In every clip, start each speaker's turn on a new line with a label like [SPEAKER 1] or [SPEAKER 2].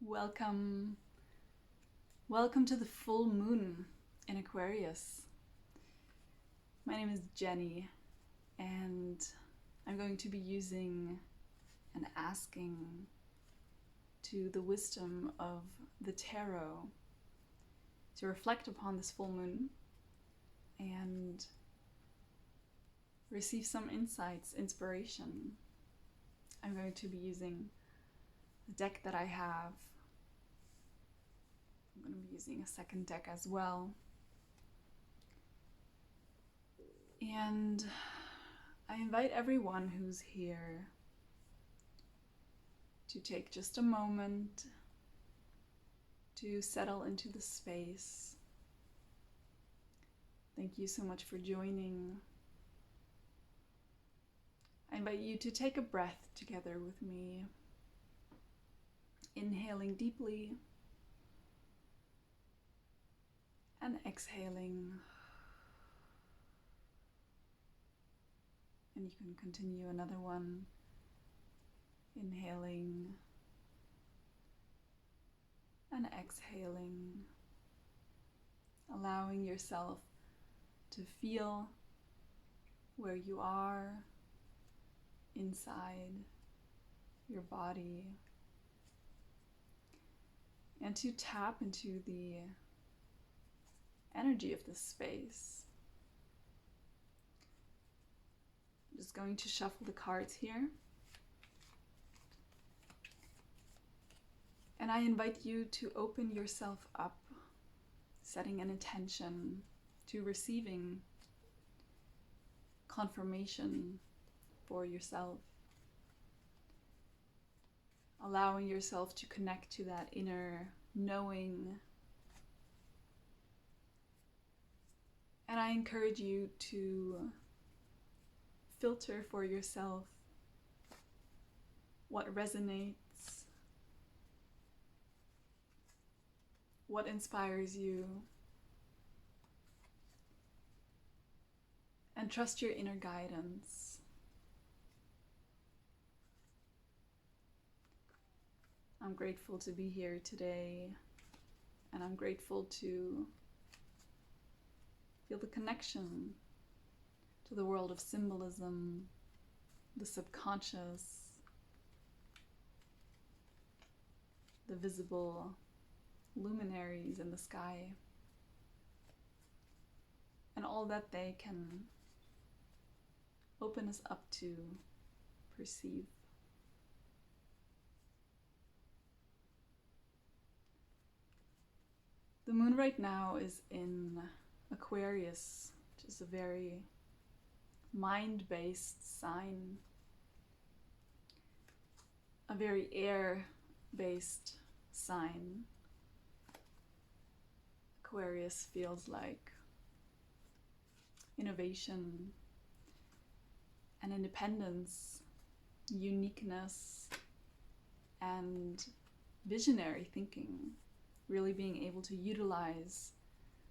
[SPEAKER 1] Welcome. Welcome to the full moon in Aquarius. My name is Jenny, and I'm going to be using and asking to the wisdom of the tarot to reflect upon this full moon and receive some insights, inspiration. I'm going to be using the deck that I have. I'm going to be using a second deck as well. And I invite everyone who's here to take just a moment to settle into the space. Thank you so much for joining. I invite you to take a breath together with me, inhaling deeply and exhaling. And you can continue another one, inhaling and exhaling, allowing yourself to feel where you are inside your body and to tap into the energy of this space. I'm just going to shuffle the cards here. And I invite you to open yourself up, setting an intention to receiving confirmation for yourself, allowing yourself to connect to that inner knowing. And I encourage you to filter for yourself what resonates, what inspires you, and trust your inner guidance. I'm grateful to be here today, and I'm grateful to feel the connection to the world of symbolism, the subconscious, the visible luminaries in the sky, and all that they can open us up to perceive. The moon right now is in Aquarius, which is a very mind-based sign, a very air-based sign. Aquarius feels like innovation and independence, uniqueness, and visionary thinking, really being able to utilize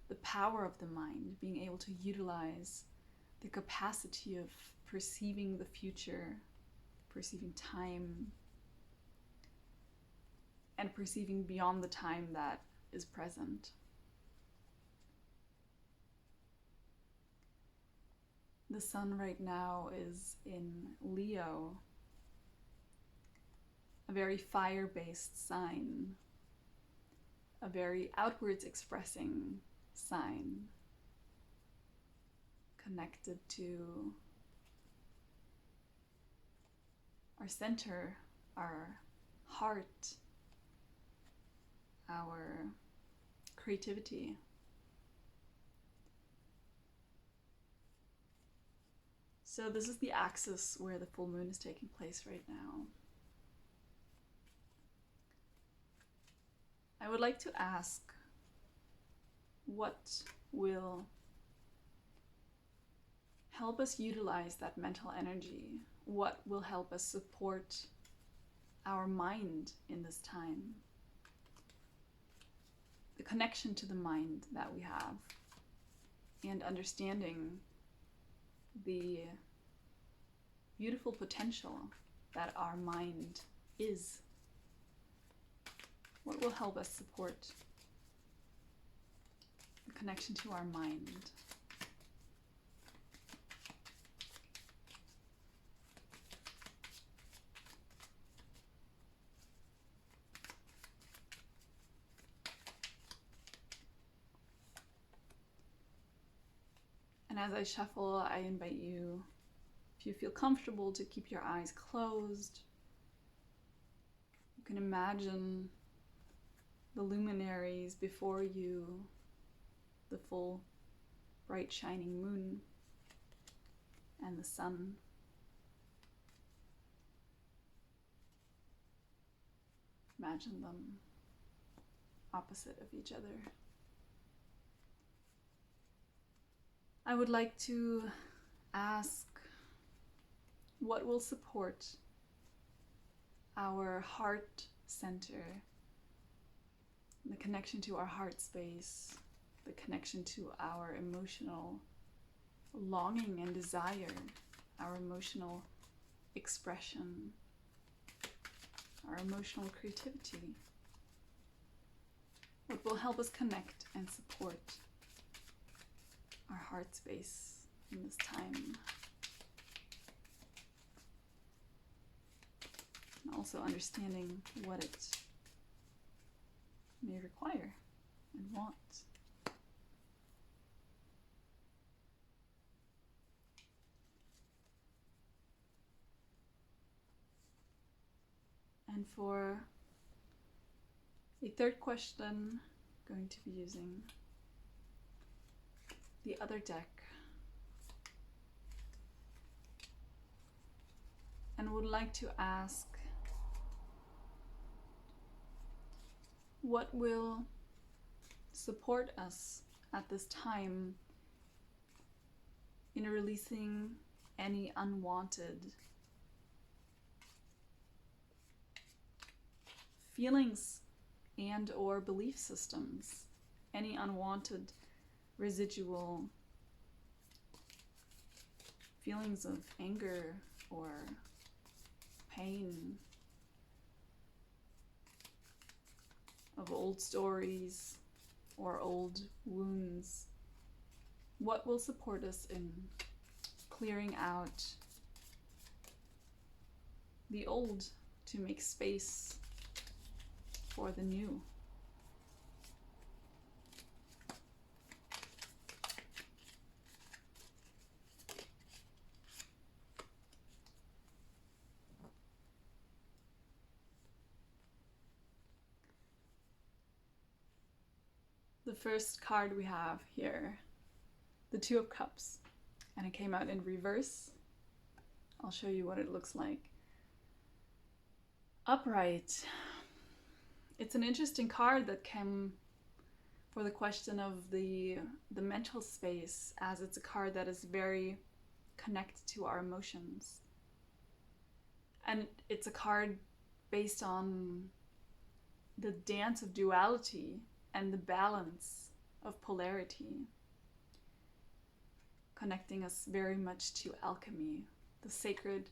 [SPEAKER 1] the power of the mind, being able to utilize the capacity of perceiving the future, perceiving time, and perceiving beyond the time that is present. The sun right now is in Leo, a very fire-based sign, a very outwards expressing sign, connected to our center, our heart, our creativity. So this is the axis where the full moon is taking place right now. I would like to ask, what will help us utilize that mental energy? What will help us support our mind in this time? The connection to the mind that we have, and understanding the beautiful potential that our mind is. What will help us support the connection to our mind? And as I shuffle, I invite you, if you feel comfortable, to keep your eyes closed. You can imagine the luminaries before you, the full, bright, shining moon and the sun. Imagine them opposite of each other. I would like to ask, what will support our heart center, the connection to our heart space, the connection to our emotional longing and desire, our emotional expression, our emotional creativity? What will help us connect and support our heart space in this time? And also understanding what it may require and want. And for a third question, I'm going to be using the other deck, and would like to ask, what will support us at this time in releasing any unwanted feelings and or belief systems, any unwanted residual feelings of anger or pain, of old stories or old wounds? What will support us in clearing out the old to make space for the new? The first card we have here, the Two of Cups, and it came out in reverse. I'll show you what it looks like. Upright. It's an interesting card that came for the question of the mental space, as it's a card that is very connected to our emotions. And it's a card based on the dance of duality and the balance of polarity, connecting us very much to alchemy, the sacred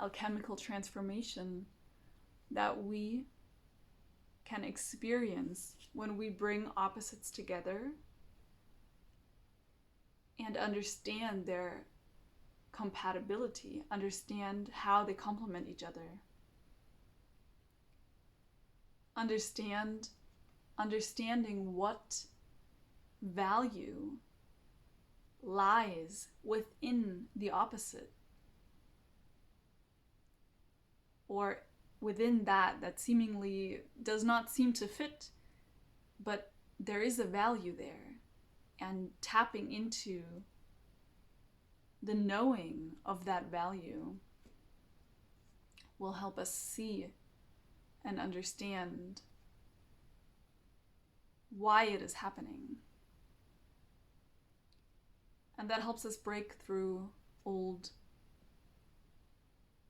[SPEAKER 1] alchemical transformation that we can experience when we bring opposites together and understand their compatibility, understand how they complement each other, understanding what value lies within the opposite, or within that seemingly does not seem to fit, but there is a value there, and tapping into the knowing of that value will help us see and understand why it is happening. And that helps us break through old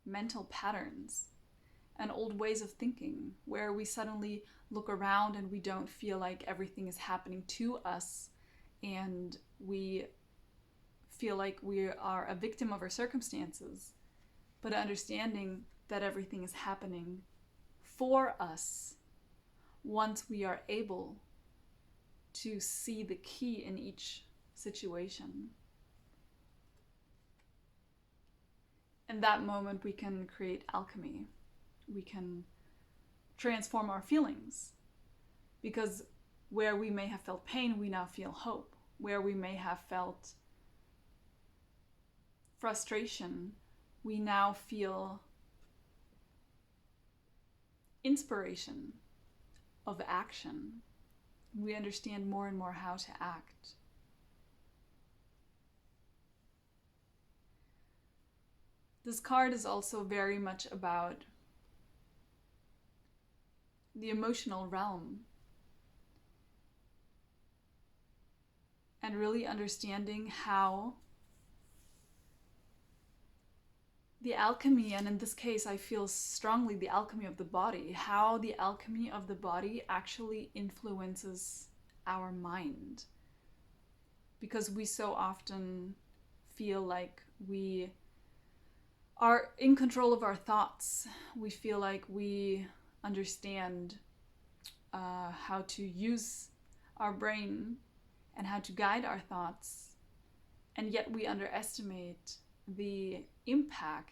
[SPEAKER 1] mental patterns and old ways of thinking, where we suddenly look around and we don't feel like everything is happening to us, and we feel like we are a victim of our circumstances, but understanding that everything is happening for us, once we are able to see the key in each situation. In that moment, we can create alchemy. We can transform our feelings. Because where we may have felt pain, we now feel hope. Where we may have felt frustration, we now feel inspiration of action. We understand more and more how to act. This card is also very much about the emotional realm and really understanding how the alchemy, and in this case I feel strongly the alchemy of the body, how the alchemy of the body actually influences our mind. Because we so often feel like we are in control of our thoughts. We feel like we understand how to use our brain and how to guide our thoughts, and yet we underestimate the impact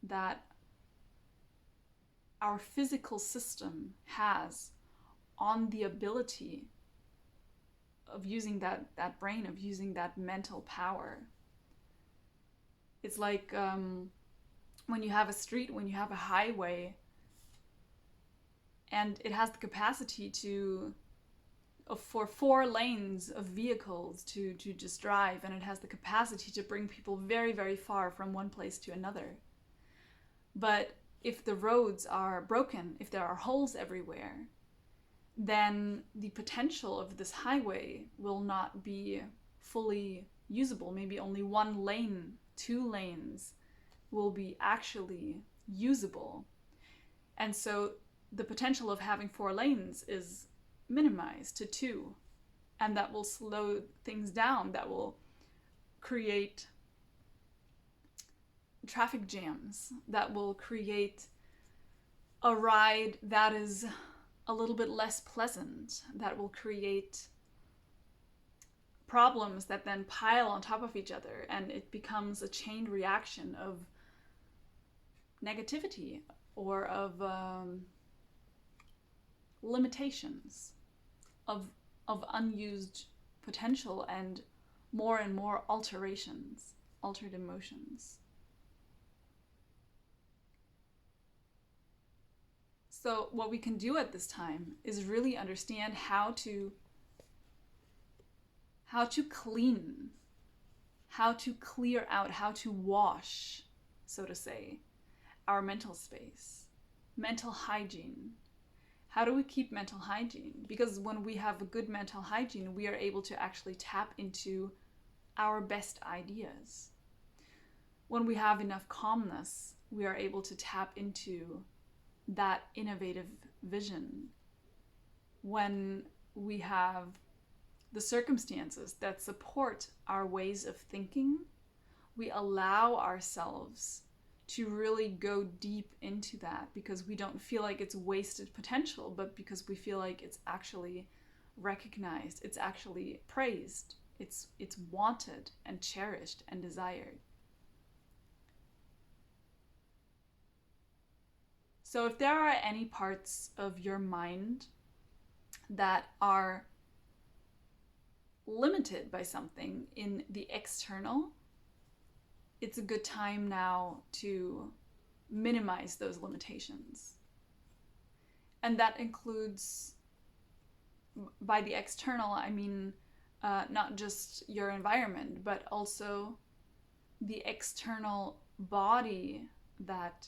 [SPEAKER 1] that our physical system has on the ability of using that brain, of using that mental power. It's like when you have a street, when you have a highway, and it has the capacity for 4 lanes of vehicles to just drive, and it has the capacity to bring people very, very far from one place to another. But if the roads are broken, if there are holes everywhere, then the potential of this highway will not be fully usable. Maybe only 1 lane, 2 lanes will be actually usable. And so the potential of having 4 lanes is minimized to 2, and that will slow things down. That will create traffic jams. That will create a ride that is a little bit less pleasant. That will create problems that then pile on top of each other, and it becomes a chain reaction of negativity or of limitations, of unused potential, and more altered emotions. So what we can do at this time is really understand how to clean, how to clear out, how to wash, so to say, our mental space, mental hygiene. How do we keep mental hygiene? Because when we have a good mental hygiene, we are able to actually tap into our best ideas. When we have enough calmness, we are able to tap into that innovative vision. When we have the circumstances that support our ways of thinking, we allow ourselves to really go deep into that, because we don't feel like it's wasted potential, but because we feel like it's actually recognized, it's actually praised, it's wanted and cherished and desired. So if there are any parts of your mind that are limited by something in the external, it's a good time now to minimize those limitations. And that includes, by the external, I mean not just your environment, but also the external body that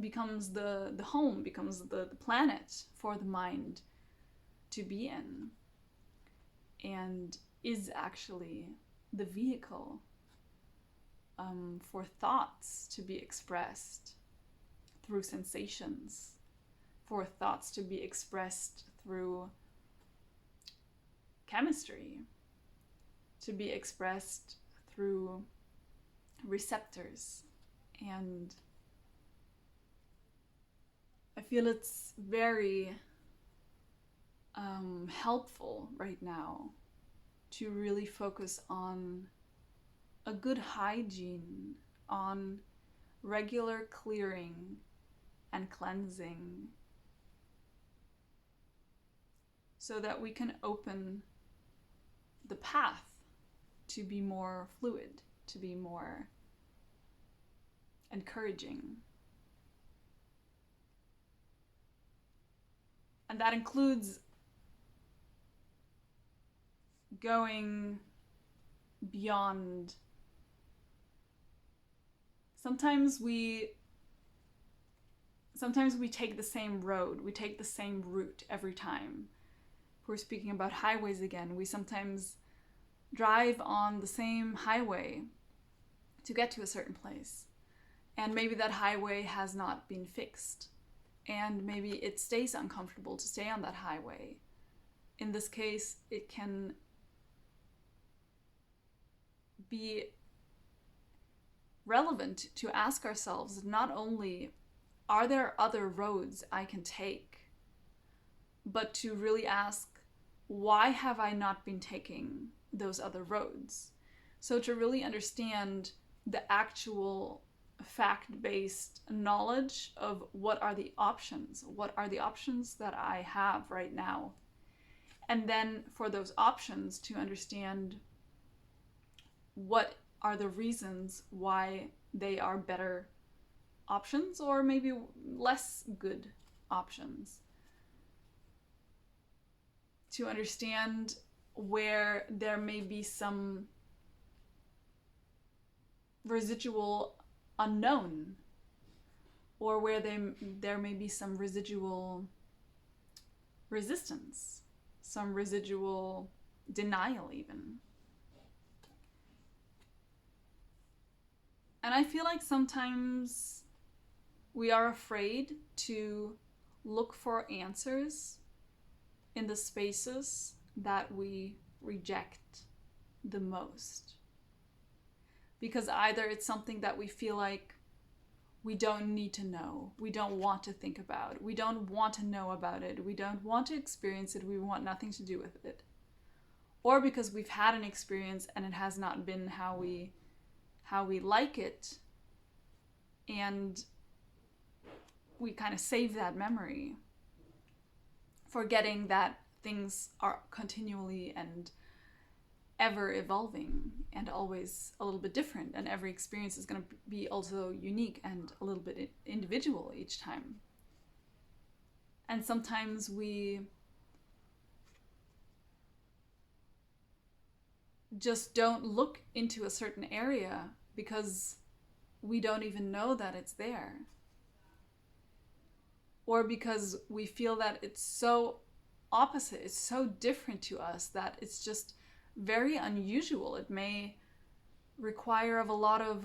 [SPEAKER 1] becomes the home, becomes the planet for the mind to be in, and is actually the vehicle for thoughts to be expressed through sensations, for thoughts to be expressed through chemistry, to be expressed through receptors and I feel it's very helpful right now to really focus on a good hygiene, on regular clearing and cleansing, so that we can open the path to be more fluid, to be more encouraging. And that includes going beyond. Sometimes we take the same road, we take the same route every time. If we're speaking about highways again, we sometimes drive on the same highway to get to a certain place. And maybe that highway has not been fixed. And maybe it stays uncomfortable to stay on that highway. In this case, it can be relevant to ask ourselves not only, are there other roads I can take, but to really ask, why have I not been taking those other roads? So to really understand the actual fact-based knowledge of what are the options that I have right now. And then for those options to understand what are the reasons why they are better options or maybe less good options. To understand where there may be some residual unknown, or where there may be some residual resistance, some residual denial even. And I feel like sometimes we are afraid to look for answers in the spaces that we reject the most. Because either it's something that we feel like we don't need to know, we don't want to think about, we don't want to know about it, we don't want to experience it, we want nothing to do with it. Or because we've had an experience and it has not been how we like it, and we kind of save that memory, forgetting that things are continually and ever evolving and always a little bit different, and every experience is going to be also unique and a little bit individual each time. And sometimes we just don't look into a certain area because we don't even know that it's there, or because we feel that it's so opposite, it's so different to us that it's just very unusual. It may require of a lot of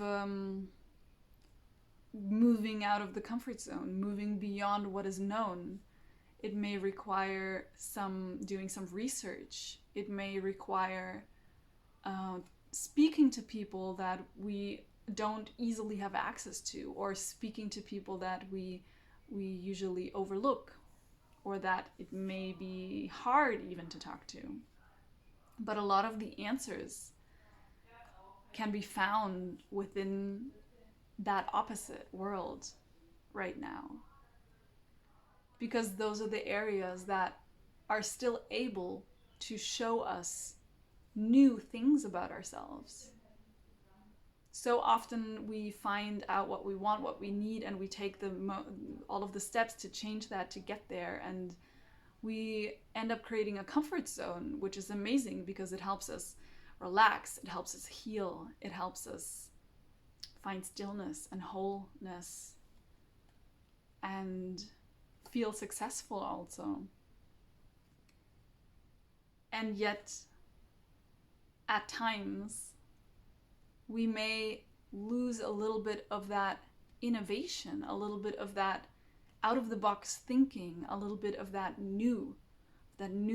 [SPEAKER 1] moving out of the comfort zone, moving beyond what is known. It may require doing some research. It may require speaking to people that we don't easily have access to, or speaking to people that we usually overlook, or that it may be hard even to talk to. But a lot of the answers can be found within that opposite world right now. Because those are the areas that are still able to show us new things about ourselves. So often we find out what we want, what we need, and we take all of the steps to change that, to get there, and we end up creating a comfort zone, which is amazing because it helps us relax, it helps us heal, it helps us find stillness and wholeness and feel successful also. And yet, at times, we may lose a little bit of that innovation, a little bit of that out-of-the-box thinking, a little bit of that new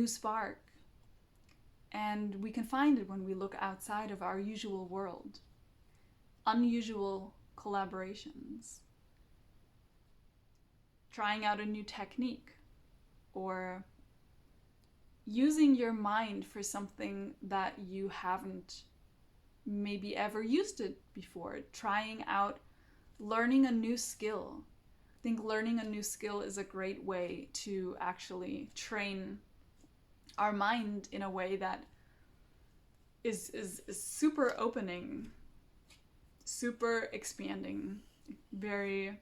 [SPEAKER 1] spark. And we can find it when we look outside of our usual world. Unusual collaborations. trying out a new technique, or using your mind for something that you haven't maybe ever used it before, trying out learning a new skill. I think learning a new skill is a great way to actually train our mind in a way that is super opening, super expanding, very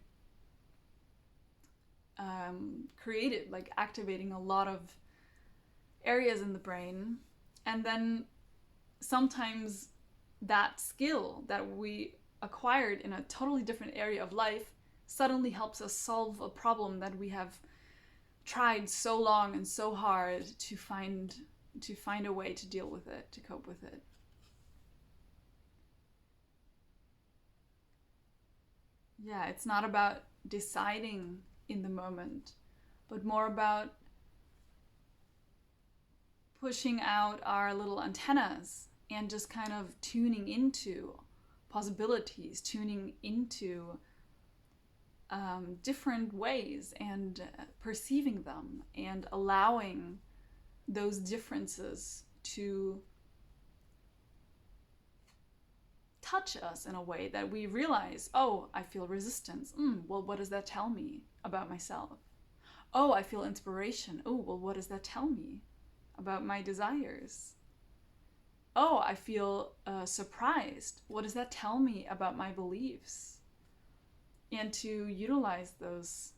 [SPEAKER 1] creative, like activating a lot of areas in the brain. And then sometimes that skill that we acquired in a totally different area of life suddenly helps us solve a problem that we have tried so long and so hard to find a way to deal with it, to cope with it. Yeah, it's not about deciding in the moment, but more about pushing out our little antennas and just kind of tuning into possibilities, tuning into different ways and perceiving them and allowing those differences to touch us in a way that we realize, oh, I feel resistance. Well, what does that tell me about myself? Oh, I feel inspiration. Oh, well, what does that tell me about my desires? Oh, I feel surprised. What does that tell me about my beliefs? And to utilize those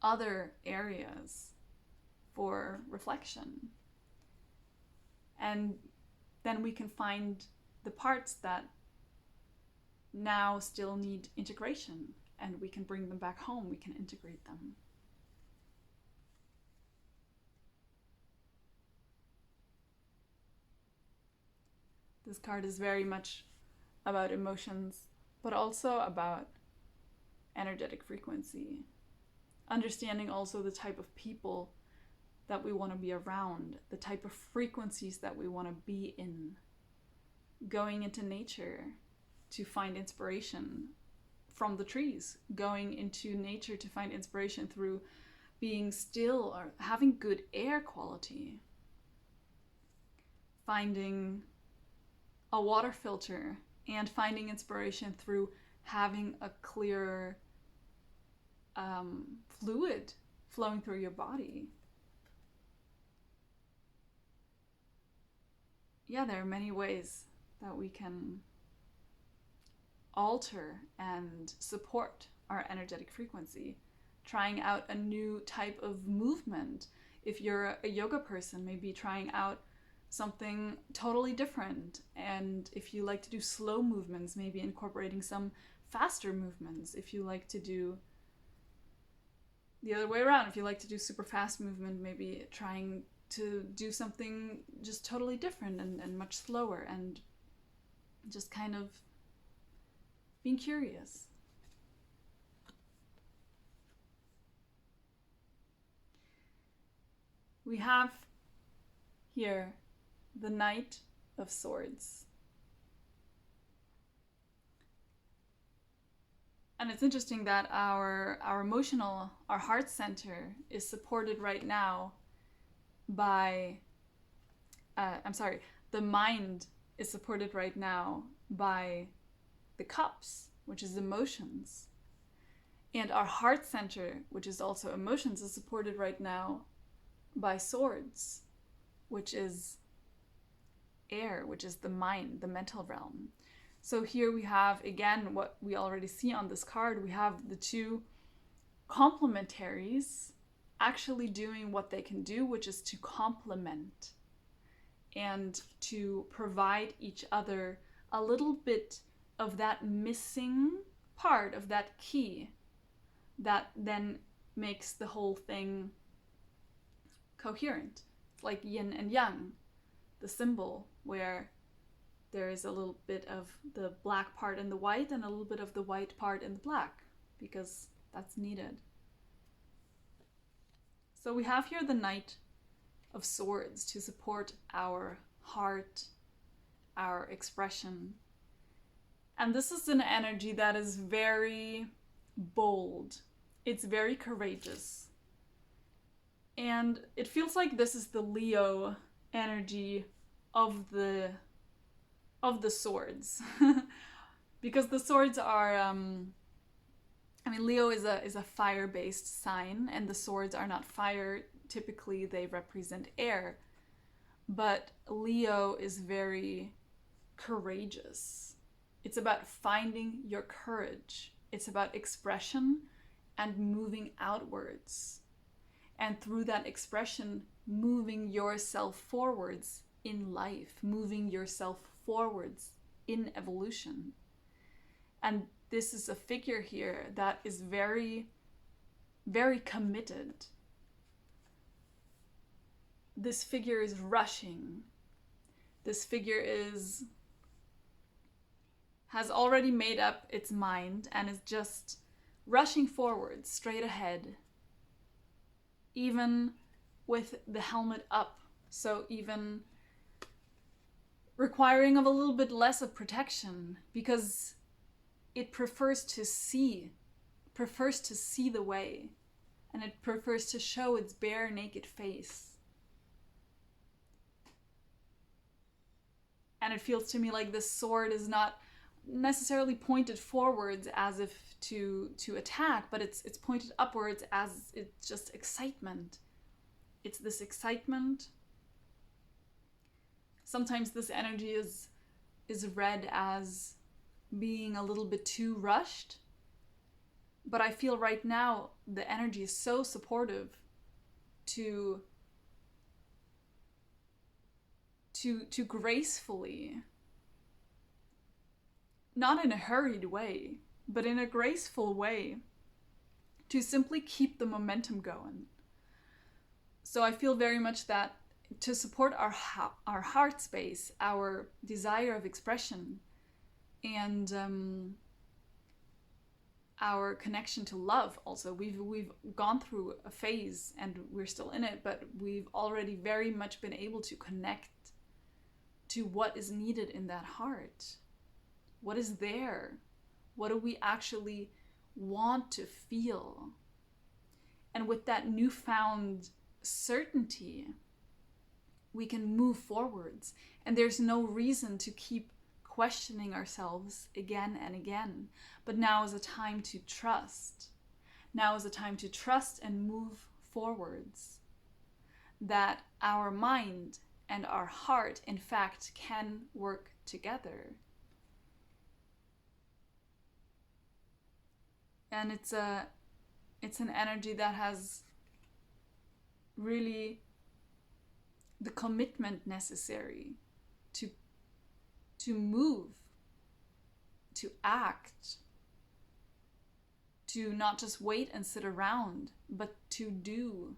[SPEAKER 1] other areas for reflection. And then we can find the parts that now still need integration, and we can bring them back home, we can integrate them. This card is very much about emotions, but also about energetic frequency. Understanding also the type of people that we want to be around, the type of frequencies that we want to be in. Going into nature to find inspiration from the trees. Going into nature to find inspiration through being still or having good air quality. Finding a water filter and finding inspiration through having a clear fluid flowing through your body. Yeah, there are many ways that we can alter and support our energetic frequency. Trying out a new type of movement. If you're a yoga person, maybe trying out something totally different. And if you like to do slow movements, maybe incorporating some faster movements. If you like to do the other way around, if you like to do super fast movement, maybe trying to do something just totally different and much slower, and just kind of being curious. We have here the Knight of Swords. And it's interesting that our emotional, our heart center is supported right now by, the mind is supported right now by the cups, which is emotions. And our heart center, which is also emotions, is supported right now by swords, which is air, which is the mind, the mental realm. So here we have, again, what we already see on this card. We have the two complementaries actually doing what they can do, which is to complement and to provide each other a little bit of that missing part of that key that then makes the whole thing coherent. It's like yin and yang, the symbol where there is a little bit of the black part in the white and a little bit of the white part in the black, because that's needed. So we have here the Knight of Swords to support our heart, our expression. And this is an energy that is very bold It's very courageous. And it feels like this is the Leo energy of the swords. Because the swords are Leo is a fire-based sign, and the swords are not fire. Typically they represent air. But Leo is very courageous. It's about finding your courage. It's about expression and moving outwards. And through that expression, moving yourself forwards in life, moving yourself forwards in evolution. And this is a figure here that is very, very committed. This figure is rushing. This figure has already made up its mind and is just rushing forward, straight ahead, even with the helmet up. So even requiring of a little bit less of protection, because it prefers to see the way, and it prefers to show its bare, naked face. And it feels to me like this sword is not necessarily pointed forwards as if to attack, but it's pointed upwards as it's just excitement. It's this excitement. Sometimes this energy is read as being a little bit too rushed, but I feel right now the energy is so supportive to gracefully, not in a hurried way, but in a graceful way, to simply keep the momentum going. So I feel very much that to support our heart space, our desire of expression, and our connection to love also. We've gone through a phase, and we're still in it, but we've already very much been able to connect to what is needed in that heart. What is there? What do we actually want to feel? And with that newfound certainty, we can move forwards. And there's no reason to keep questioning ourselves again and again. But now is a time to trust. Now is a time to trust and move forwards. That our mind and our heart, in fact, can work together. And it's an energy that has really the commitment necessary to move, to act, to not just wait and sit around, but to do.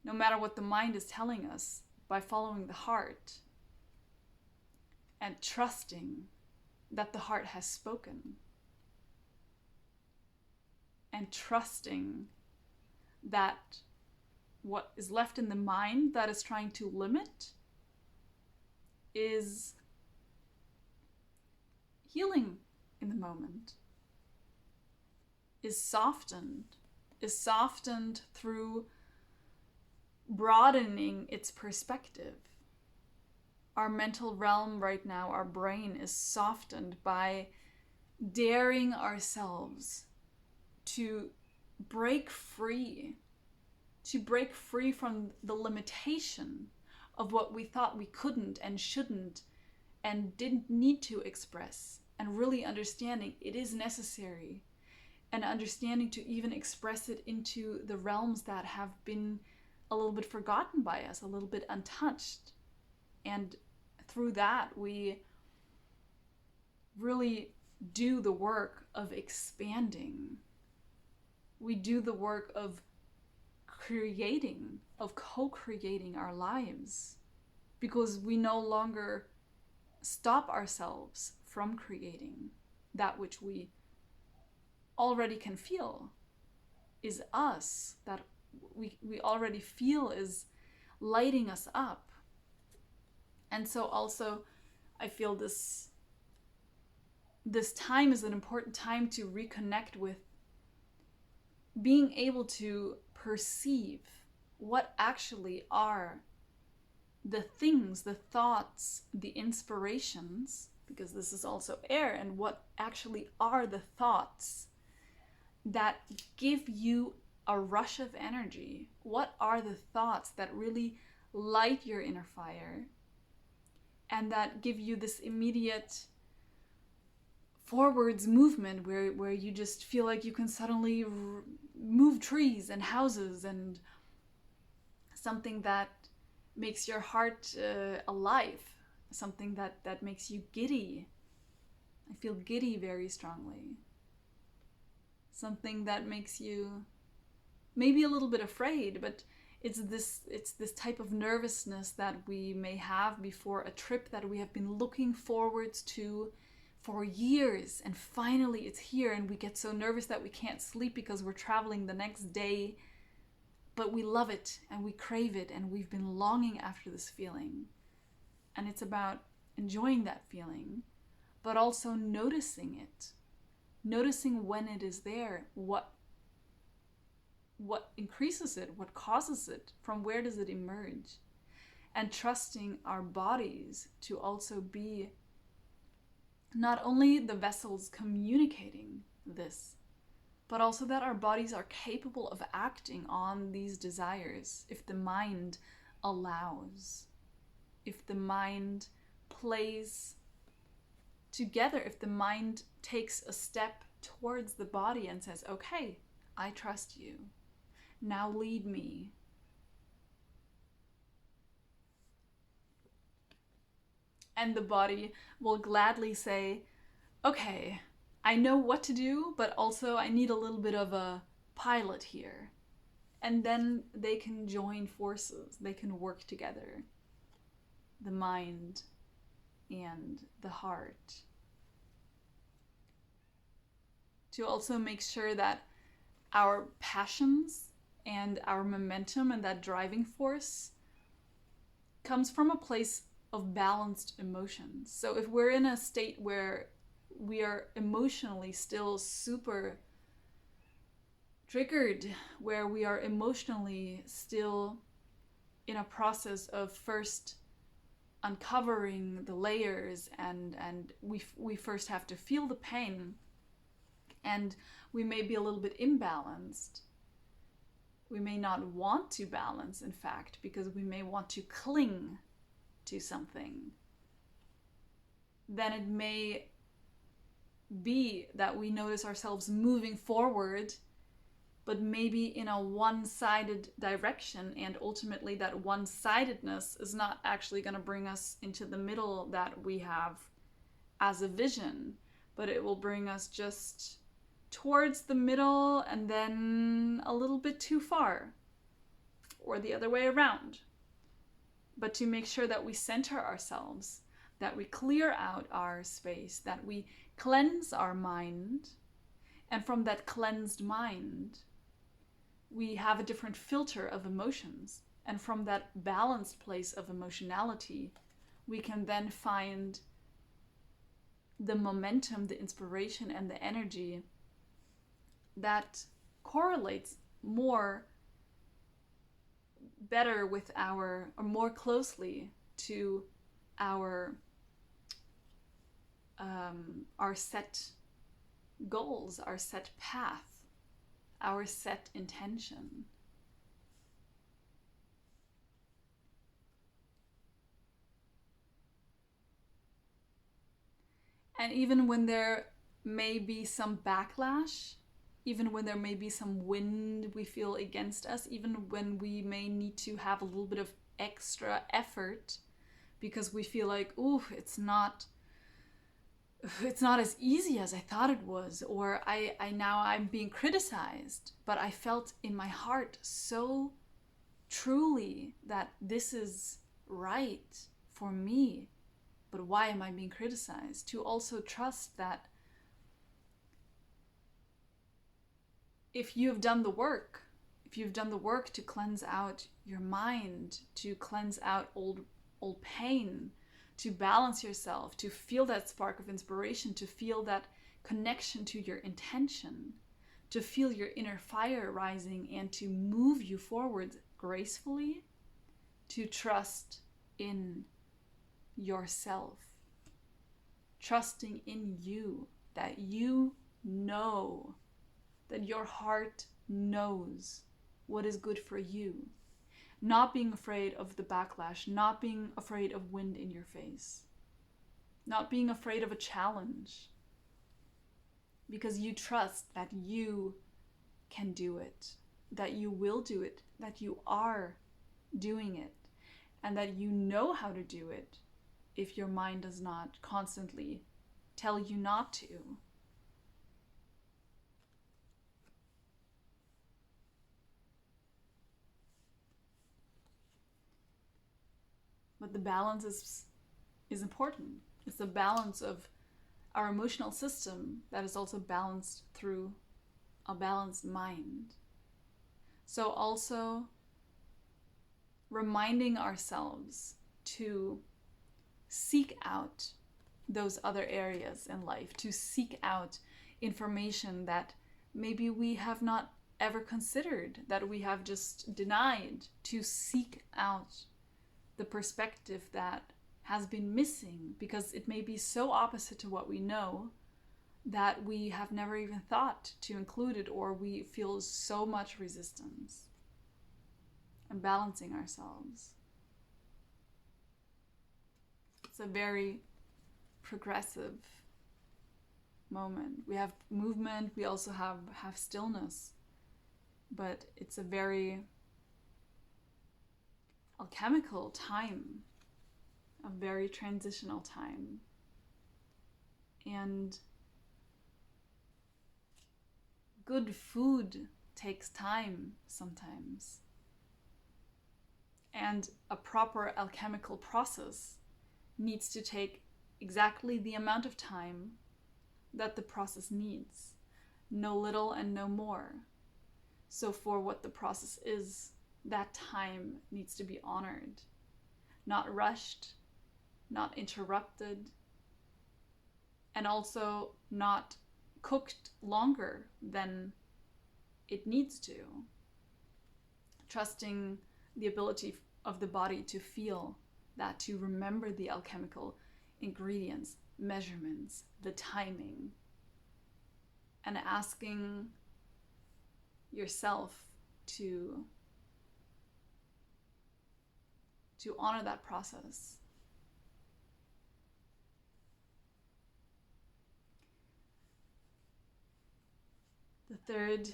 [SPEAKER 1] No matter what the mind is telling us, by following the heart and trusting that the heart has spoken. And trusting that what is left in the mind that is trying to limit is healing in the moment, is softened through broadening its perspective. Our mental realm right now, our brain, is softened by daring ourselves to break free from the limitation of what we thought we couldn't and shouldn't and didn't need to express, and really understanding it is necessary, and understanding to even express it into the realms that have been a little bit forgotten by us, a little bit untouched. And through that, we really do the work of expanding. We do the work of creating, of co-creating our lives, because we no longer stop ourselves from creating that which we already can feel is us, that we already feel is lighting us up. And so also I feel this time is an important time to reconnect with being able to perceive what actually are the things, the thoughts, the inspirations, because this is also air, and what actually are the thoughts that give you a rush of energy. What are the thoughts that really light your inner fire and that give you this immediate forwards movement where you just feel like you can suddenly move trees and houses, and something that makes your heart alive, something that makes you giddy. I feel giddy very strongly. Something that makes you maybe a little bit afraid, but it's this type of nervousness that we may have before a trip that we have been looking forwards to for years, and finally it's here, and we get so nervous that we can't sleep because we're traveling the next day, but we love it and we crave it, and we've been longing after this feeling. And it's about enjoying that feeling, but also noticing it, noticing when it is there, what increases it, what causes it, from where does it emerge, and trusting our bodies to also be not only the vessels communicating this, but also that our bodies are capable of acting on these desires if the mind allows, if the mind plays together, if the mind takes a step towards the body and says, okay, I trust you. Now lead me. And the body will gladly say, okay, I know what to do, but also I need a little bit of a pilot here. And then they can join forces. They can work together. The mind and the heart. To also make sure that our passions and our momentum and that driving force comes from a place of balanced emotions. So if we're in a state where we are emotionally still super triggered, where we are emotionally still in a process of first uncovering the layers, and we first have to feel the pain, and we may be a little bit imbalanced. We may not want to balance, in fact, because we may want to cling to something. Then it may be that we notice ourselves moving forward, but maybe in a one-sided direction, and ultimately that one-sidedness is not actually going to bring us into the middle that we have as a vision, but it will bring us just towards the middle and then a little bit too far, or the other way around. But to make sure that we center ourselves, that we clear out our space, that we cleanse our mind, and from that cleansed mind, we have a different filter of emotions. And from that balanced place of emotionality, we can then find the momentum, the inspiration, and the energy that correlates better with or more closely to our set goals, our set path, our set intention. And even when there may be some backlash, even when there may be some wind we feel against us, even when we may need to have a little bit of extra effort because we feel like, ooh, it's not as easy as I thought it was, or I'm being criticized, but I felt in my heart so truly that this is right for me, but why am I being criticized? To also trust that if you've done the work to cleanse out your mind, to cleanse out old pain, to balance yourself, to feel that spark of inspiration, to feel that connection to your intention, to feel your inner fire rising and to move you forward gracefully, to trust in yourself, trusting in you, that you know, that your heart knows what is good for you. Not being afraid of the backlash, not being afraid of wind in your face, not being afraid of a challenge, because you trust that you can do it, that you will do it, that you are doing it, and that you know how to do it if your mind does not constantly tell you not to. But the balance is important. It's the balance of our emotional system that is also balanced through a balanced mind. So also reminding ourselves to seek out those other areas in life, to seek out information that maybe we have not ever considered, that we have just denied, to seek out the perspective that has been missing because it may be so opposite to what we know that we have never even thought to include it, or we feel so much resistance. And balancing ourselves. It's a very progressive moment. We have movement, we also have stillness, but it's a very alchemical time, a very transitional time. And good food takes time sometimes. And a proper alchemical process needs to take exactly the amount of time that the process needs. No little and no more. So for what the process is, that time needs to be honored. Not rushed, not interrupted, and also not cooked longer than it needs to. Trusting the ability of the body to feel that, to remember the alchemical ingredients, measurements, the timing, and asking yourself to honor that process. The third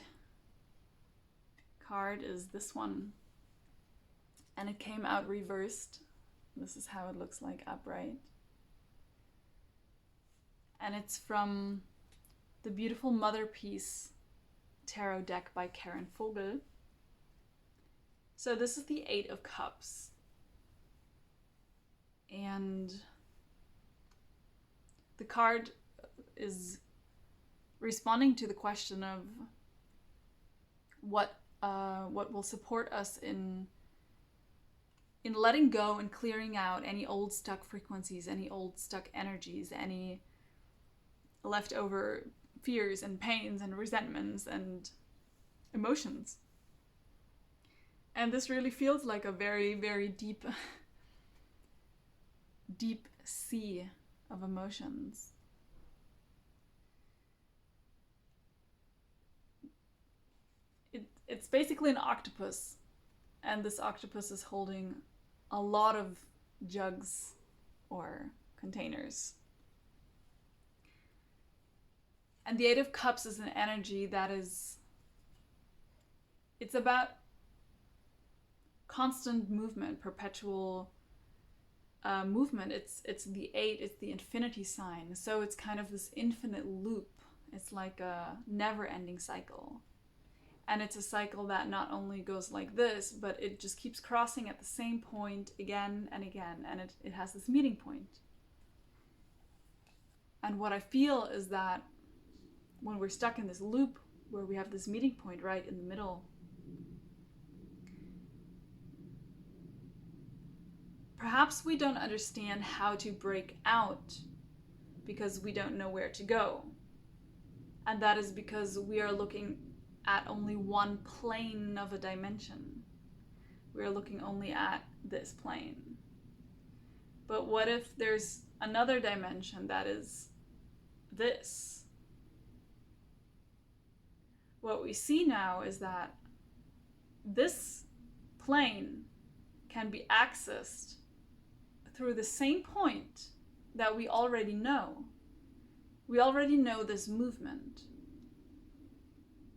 [SPEAKER 1] card is this one, and it came out reversed. This is how it looks like upright. And it's from the beautiful Motherpeace tarot deck by Vogel. So this is the 8 of Cups. And the card is responding to the question of what will support us in letting go and clearing out any old stuck frequencies, any old stuck energies, any leftover fears and pains and resentments and emotions. And this really feels like a very, very deep sea of emotions. It's basically an octopus, and this octopus is holding a lot of jugs or containers. And the 8 of Cups is an energy that it's about constant movement, perpetual movement. It's the 8, it's the infinity sign. So it's kind of this infinite loop. It's like a never-ending cycle. And it's a cycle that not only goes like this, but it just keeps crossing at the same point again and again. And it has this meeting point. And what I feel is that when we're stuck in this loop where we have this meeting point right in the middle, perhaps we don't understand how to break out because we don't know where to go. And that is because we are looking at only one plane of a dimension. We're looking only at this plane. But what if there's another dimension that is this? What we see now is that this plane can be accessed through the same point that we already know. We already know this movement.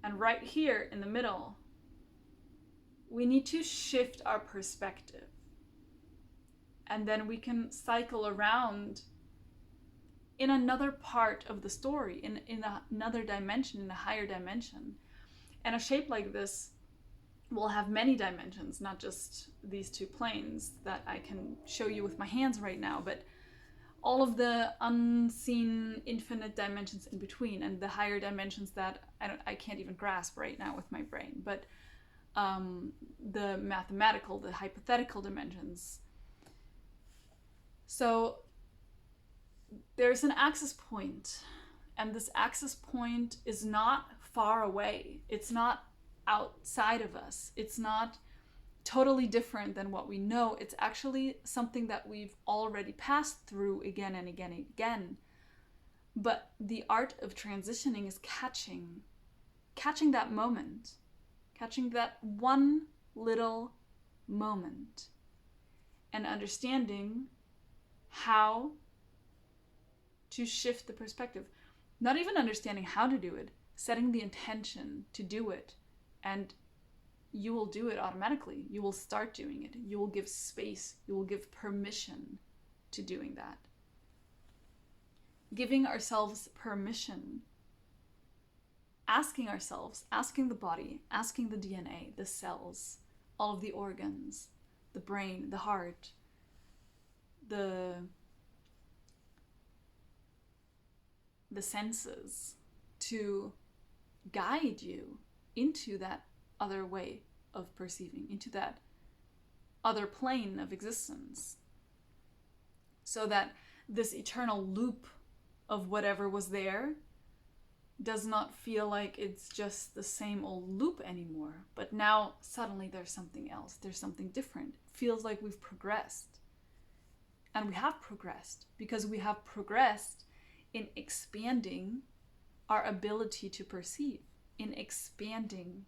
[SPEAKER 1] And right here in the middle, we need to shift our perspective. And then we can cycle around in another part of the story, in another dimension, in a higher dimension. And a shape like this will have many dimensions, not just these two planes that I can show you with my hands right now, but all of the unseen infinite dimensions in between, and the higher dimensions that I can't even grasp right now with my brain, but the mathematical, the hypothetical dimensions. So there's an access point, and this access point is not far away. It's not outside of us. It's not totally different than what we know. It's actually something that we've already passed through again and again and again. But the art of transitioning is catching that moment, catching that one little moment, and understanding how to shift the perspective. Not even understanding how to do it, setting the intention to do it, and you will do it automatically. You will start doing it. You will give space. You will give permission to doing that. Giving ourselves permission. Asking ourselves, asking the body, asking the DNA, the cells, all of the organs, the brain, the heart, the senses to guide you into that other way of perceiving, into that other plane of existence, so that this eternal loop of whatever was there does not feel like it's just the same old loop anymore. But now suddenly there's something else, there's something different. It feels like we've progressed. And we have progressed because we have progressed in expanding our ability to perceive, in expanding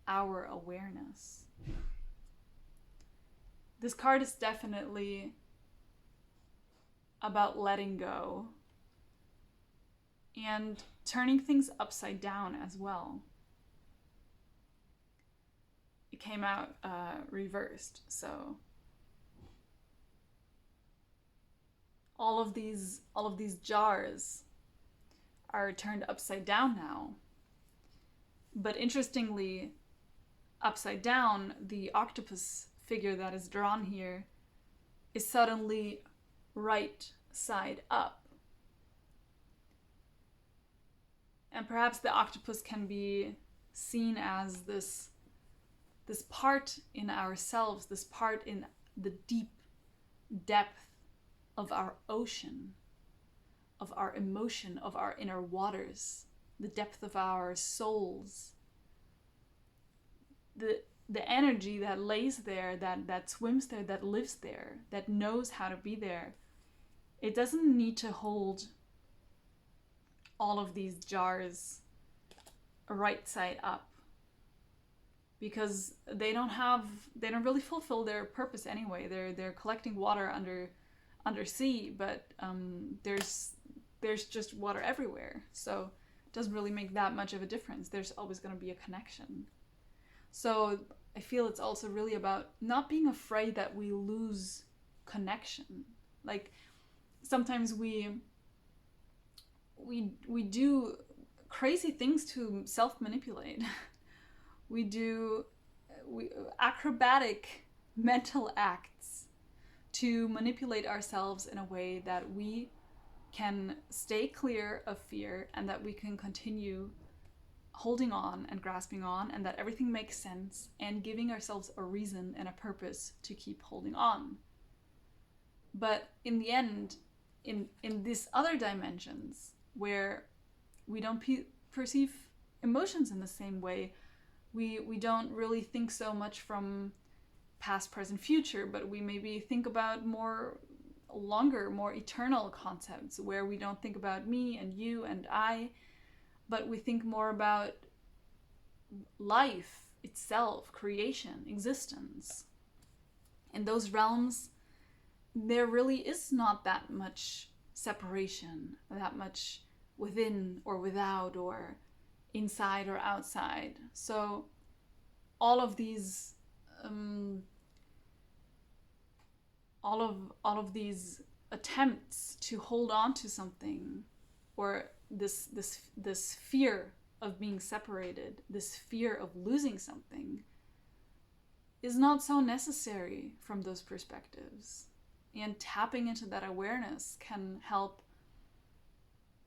[SPEAKER 1] our awareness. This card is definitely about letting go and turning things upside down as well. It came out reversed, so all of these jars are turned upside down now. But interestingly, upside down, the octopus figure that is drawn here is suddenly right side up. And perhaps the octopus can be seen as this part in ourselves, this part in the deep depth of our ocean, of our emotion, of our inner waters, the depth of our souls, the energy that lays there, that swims there, that lives there, that knows how to be there. It doesn't need to hold all of these jars right side up, because they don't really fulfill their purpose anyway. They're collecting water under sea, but there's just water everywhere, so it doesn't really make that much of a difference. There's always going to be a connection. So I feel it's also really about not being afraid that we lose connection. Like sometimes we do crazy things to self-manipulate. we do acrobatic mental acts to manipulate ourselves in a way that we can stay clear of fear, and that we can continue holding on and grasping on, and that everything makes sense, and giving ourselves a reason and a purpose to keep holding on. But in the end, in these other dimensions where we don't perceive emotions in the same way. We don't really think so much from past, present, future, but we maybe think about more longer, more eternal concepts where we don't think about me and you and I, but we think more about life itself, creation, existence. In those realms, there really is not that much separation, that much within or without, or inside or outside. So all of these all of these attempts to hold on to something, or this fear of being separated, this fear of losing something, is not so necessary from those perspectives. And tapping into that awareness can help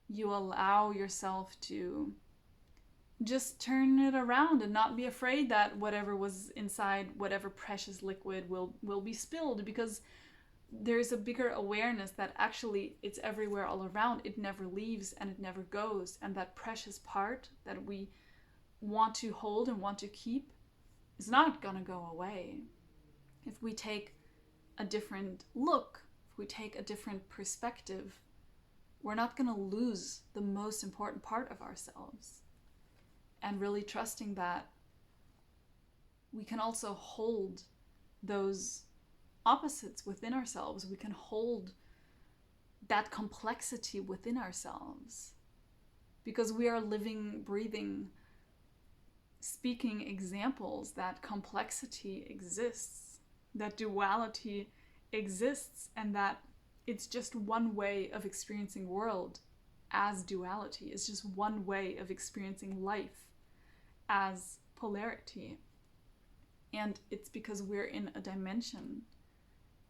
[SPEAKER 1] you allow yourself to just turn it around and not be afraid that whatever was inside, whatever precious liquid will be spilled, because there's a bigger awareness that actually it's everywhere all around. It never leaves and it never goes. And that precious part that we want to hold and want to keep is not gonna go away. If we take a different look, if we take a different perspective, we're not gonna lose the most important part of ourselves. And really trusting that we can also hold those opposites within ourselves. We can hold that complexity within ourselves, because we are living, breathing, speaking examples that complexity exists, that duality exists, and that it's just one way of experiencing world as duality. It's just one way of experiencing life as polarity. And it's because we're in a dimension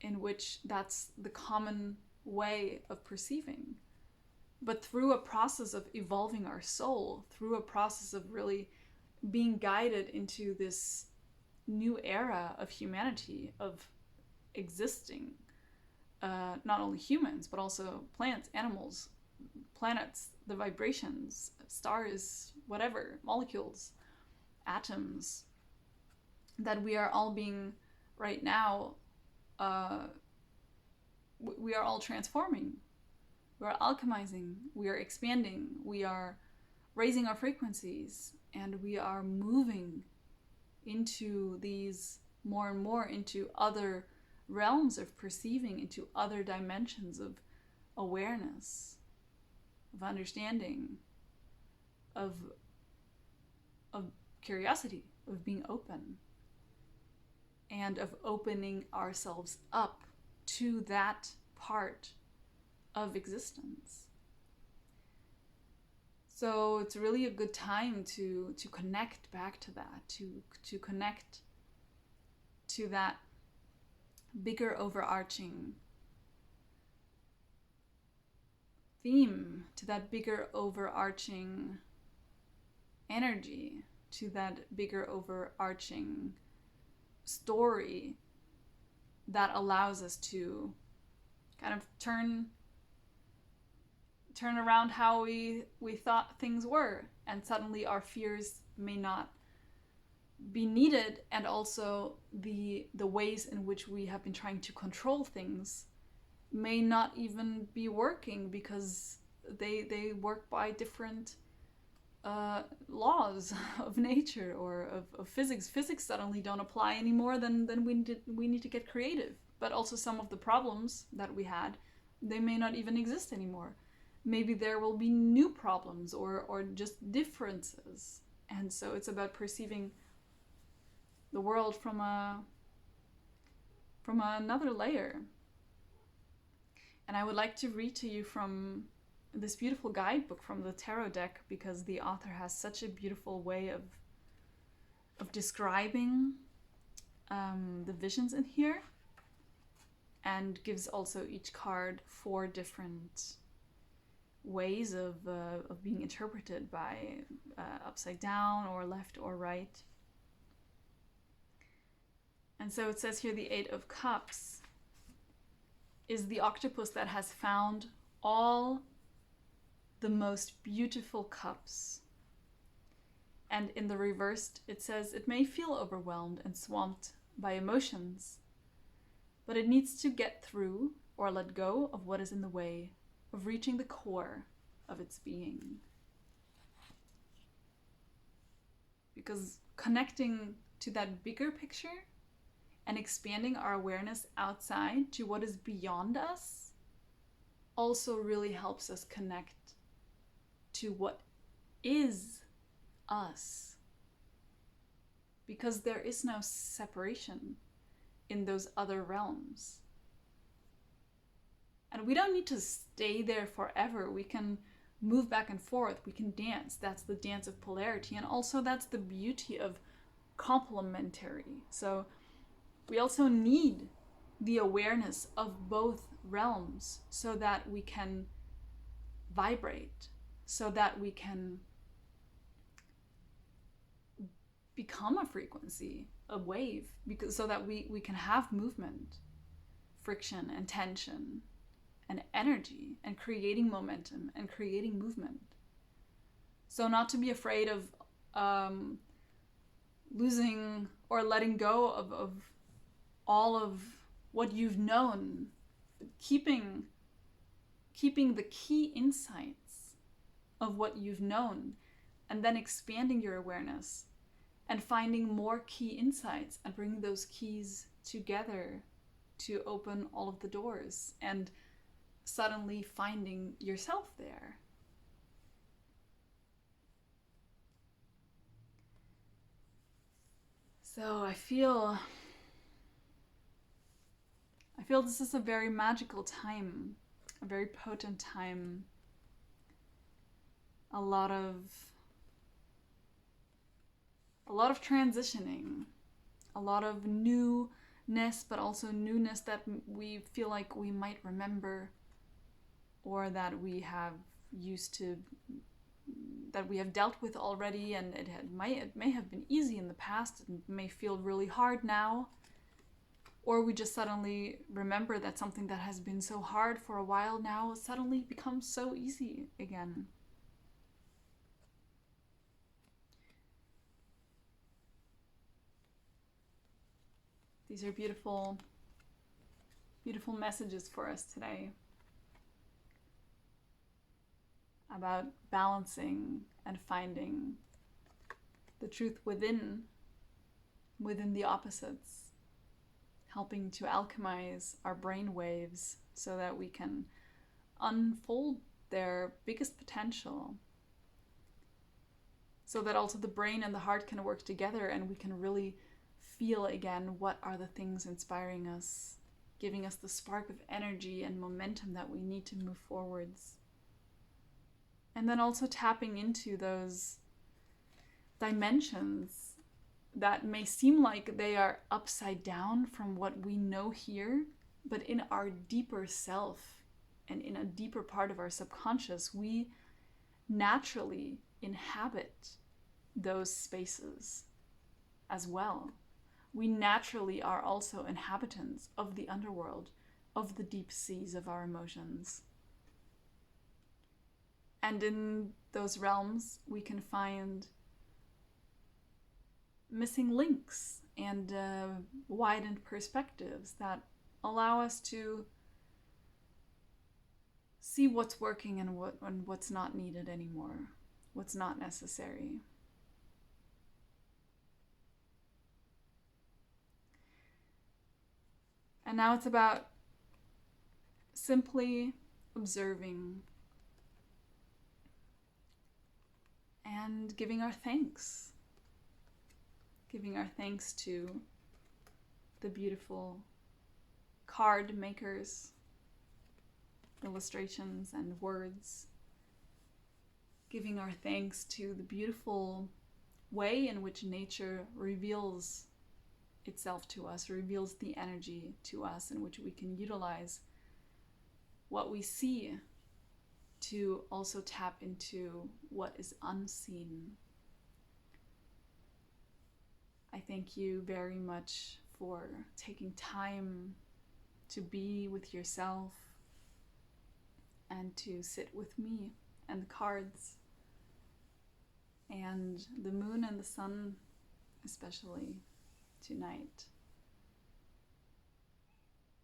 [SPEAKER 1] in which that's the common way of perceiving. But through a process of evolving our soul, through a process of really being guided into this new era of humanity, of existing, not only humans, but also plants, animals, planets, the vibrations, stars, whatever, molecules, atoms, that we are all being right now, we are all transforming, we are alchemizing, we are expanding, we are raising our frequencies, and we are moving into these more and more into other realms of perceiving, into other dimensions of awareness, of understanding, of curiosity, of being open, and of opening ourselves up to that part of existence. So it's really a good time to connect back to that, to connect to that bigger overarching theme, to that bigger overarching energy, to that bigger overarching story that allows us to kind of turn around how we thought things were, and suddenly our fears may not be needed, and also the ways in which we have been trying to control things may not even be working, because they work by different laws of nature or of physics. Physics suddenly don't apply anymore, then we need to get creative. But also some of the problems that we had, they may not even exist anymore. Maybe there will be new problems or just differences. And so it's about perceiving the world from another layer. And I would like to read to you from this beautiful guidebook from the tarot deck, because the author has such a beautiful way of describing the visions in here, and gives also each card 4 different ways of being interpreted by upside down or left or right. And so it says here, the 8 of Cups is the octopus that has found all the most beautiful cups. And in the reversed, it says it may feel overwhelmed and swamped by emotions, but it needs to get through or let go of what is in the way of reaching the core of its being. Because connecting to that bigger picture and expanding our awareness outside to what is beyond us also really helps us connect to what is us. Because there is no separation in those other realms. And we don't need to stay there forever. We can move back and forth. We can dance. That's the dance of polarity. And also that's the beauty of complementary. So we also need the awareness of both realms so that we can vibrate, so that we can become a frequency, a wave, so that we can have movement, friction and tension and energy and creating momentum and creating movement. So not to be afraid of losing or letting go of all of what you've known, keeping the key insights of what you've known, and then expanding your awareness and finding more key insights and bringing those keys together to open all of the doors and suddenly finding yourself there. So I feel this is a very magical time, a very potent time. A lot of transitioning, a lot of newness, but also newness that we feel like we might remember, or that we have dealt with already, and it may have been easy in the past and may feel really hard now. Or we just suddenly remember that something that has been so hard for a while now suddenly becomes so easy again. These are beautiful, beautiful messages for us today about balancing and finding the truth within the opposites, helping to alchemize our brain waves so that we can unfold their biggest potential, so that also the brain and the heart can work together and we can really feel again what are the things inspiring us, giving us the spark of energy and momentum that we need to move forwards. And then also tapping into those dimensions that may seem like they are upside down from what we know here, but in our deeper self and in a deeper part of our subconscious, we naturally inhabit those spaces as well. We naturally are also inhabitants of the underworld, of the deep seas of our emotions. And in those realms, we can find missing links and widened perspectives that allow us to see what's working and what's not needed anymore, what's not necessary. And now it's about simply observing and giving our thanks. Giving our thanks to the beautiful card makers, illustrations, and words. Giving our thanks to the beautiful way in which nature reveals itself to us, reveals the energy to us, in which we can utilize what we see to also tap into what is unseen. I thank you very much for taking time to be with yourself and to sit with me and the cards. and the moon and the sun, especially tonight.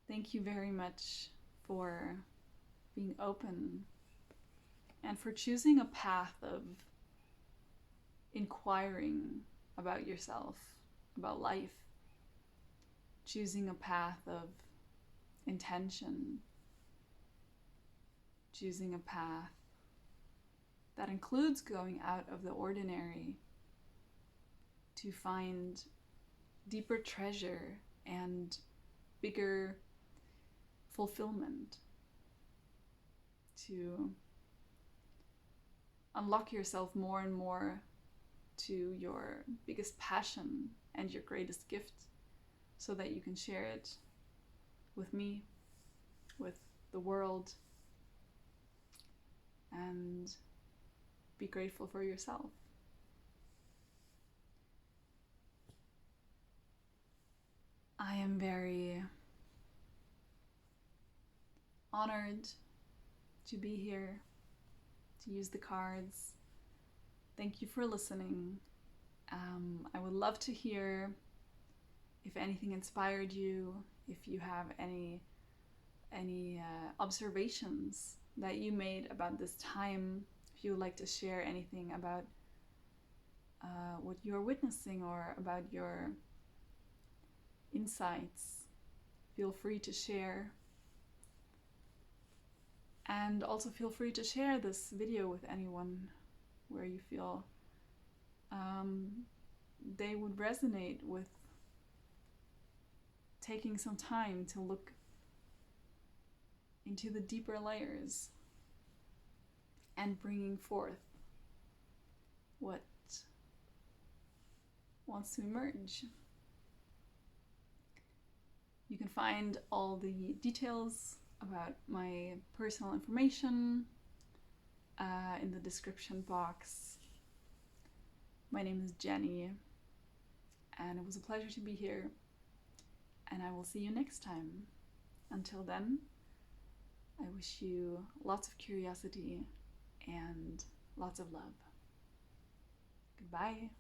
[SPEAKER 1] Thank you very much for being open and for choosing a path of inquiring about yourself, about life, choosing a path of intention, choosing a path that includes going out of the ordinary to find deeper treasure and bigger fulfillment, to unlock yourself more and more to your biggest passion and your greatest gift, so that you can share it with me, with the world, and be grateful for yourself. I am very honored to be here, to use the cards. Thank you for listening. I would love to hear if anything inspired you, if you have any observations that you made about this time, if you would like to share anything about what you're witnessing or about your insights, feel free to share. And also feel free to share this video with anyone where you feel they would resonate with taking some time to look into the deeper layers and bringing forth what wants to emerge. You can find all the details about my personal information in the description box. My name is Jenny, and it was a pleasure to be here, and I will see you next time. Until then, I wish you lots of curiosity and lots of love. Goodbye.